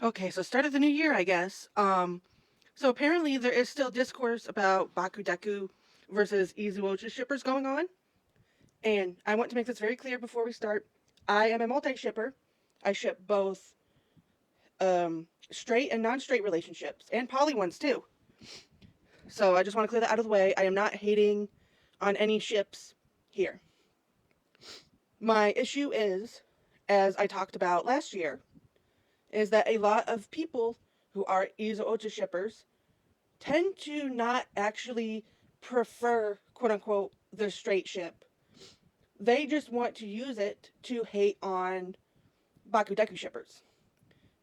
Okay, so start of the new year, I guess. So apparently there is still discourse about Bakudeku versus Izuocha shippers going on. And I want to make this very clear before we start. I am a multi-shipper. I ship both straight and non-straight relationships, and poly ones too. So I just want to clear that out of the way. I am not hating on any ships here. My issue is, as I talked about last year, is that a lot of people who are Izuocha shippers tend to not actually prefer, quote unquote, the straight ship. They just want to use it to hate on Bakudeku shippers.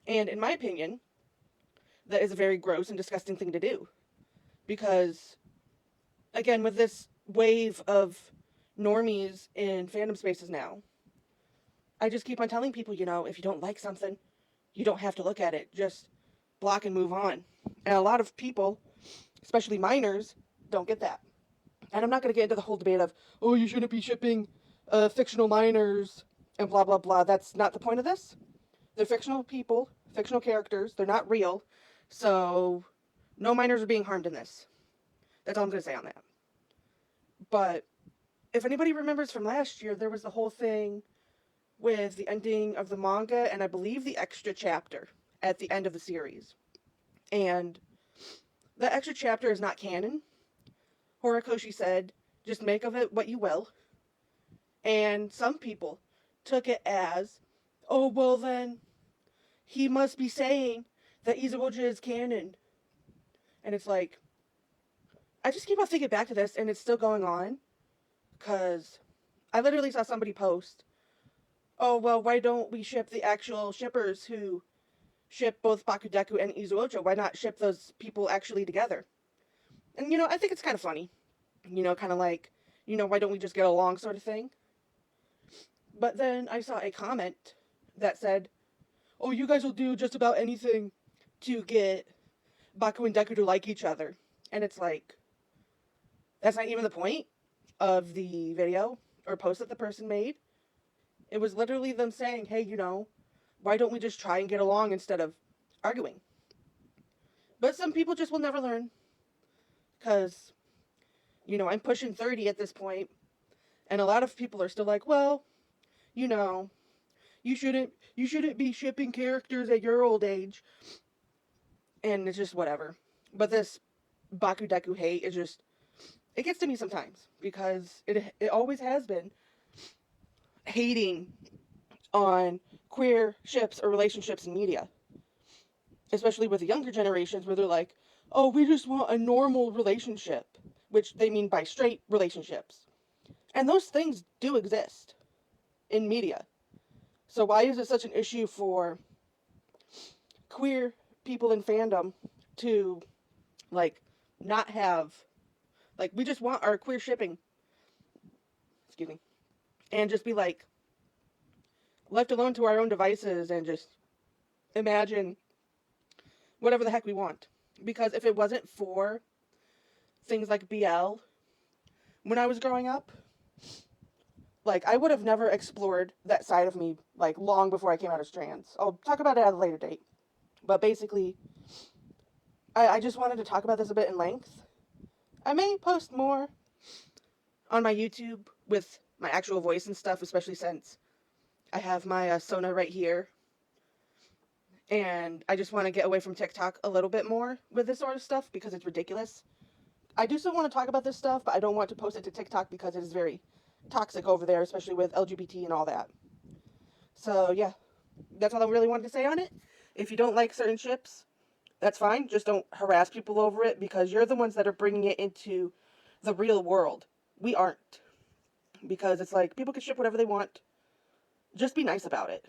And in my opinion, that is a very gross and disgusting thing to do. Because, again, with this wave of normies in fandom spaces now, I just keep on telling people, if you don't like something, you don't have to look at it. Just block and move on. And a lot of people, especially minors, don't get that. And I'm not going to get into the whole debate of, oh, you shouldn't be shipping fictional minors and blah, blah, blah. That's not the point of this. They're fictional people, fictional characters. They're not real. So no minors are being harmed in this. That's all I'm going to say on that. But if anybody remembers from last year, there was the whole thing with the ending of the manga and I believe the extra chapter at the end of the series. And that extra chapter is not canon. Horikoshi said, just make of it what you will. And some people took it as, oh, well then, he must be saying that Izuoja is canon. And it's like, I just keep on thinking back to this and it's still going on. Because I literally saw somebody post, oh, well, why don't we ship the actual shippers who ship both Bakudeku and Izuocha? Why not ship those people actually together? And, I think it's kind of funny. Kind of like, why don't we just get along sort of thing? But then I saw a comment that said, oh, you guys will do just about anything to get Baku and Deku to like each other. And it's like, that's not even the point of the video or post that the person made. It was literally them saying, hey, why don't we just try and get along instead of arguing? But some people just will never learn. Because, I'm pushing 30 at this point, and a lot of people are still like, well, you know, you shouldn't be shipping characters at your old age. And it's just whatever. But this Bakudeku hate is just, it gets to me sometimes because it always has been hating on queer ships or relationships in media, especially with the younger generations where they're like, oh, we just want a normal relationship, which they mean by straight relationships. And those things do exist in media. So why is it such an issue for queer people in fandom to, like, not have, like, we just want our queer shipping, excuse me, and just be, like, left alone to our own devices and just imagine whatever the heck we want. Because if it wasn't for things like BL when I was growing up, like, I would have never explored that side of me, like, long before I came out as trans. I'll talk about it at a later date. But basically, I just wanted to talk about this a bit in length. I may post more on my YouTube with my actual voice and stuff, especially since I have my Sona right here. And I just want to get away from TikTok a little bit more with this sort of stuff because it's ridiculous. I do still want to talk about this stuff, but I don't want to post it to TikTok because it is very toxic over there, especially with LGBT and all that. So, yeah, that's all I really wanted to say on it. If you don't like certain ships, that's fine. Just don't harass people over it because you're the ones that are bringing it into the real world. We aren't. Because it's like people can ship whatever they want. Just be nice about it.